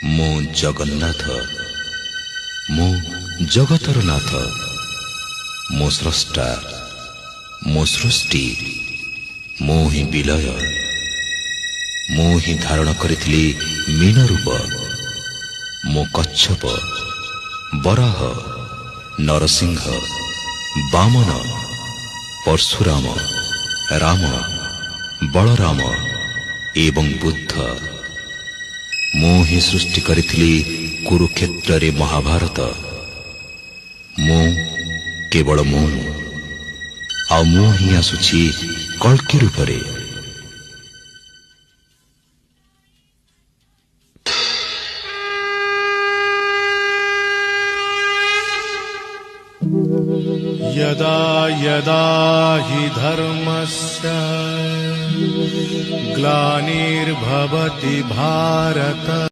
मो जगन्नाथ मो जगतर नाथ मो स्रष्टा मो सृष्टि मो ही विलय मो ही धारण करिथिली मीन रूप मो कच्छप बराह नरसिंह वामन परशुराम राम बलराम एवं बुद्ध मो ही सृष्टि करिथिली कुरुक्षेत्र रे महाभारत मो केवल मो आ मो ही आसुछि कल्कि रूपरे यदा यदा हि धर्मस्य ग्लानिर्भवति भारत।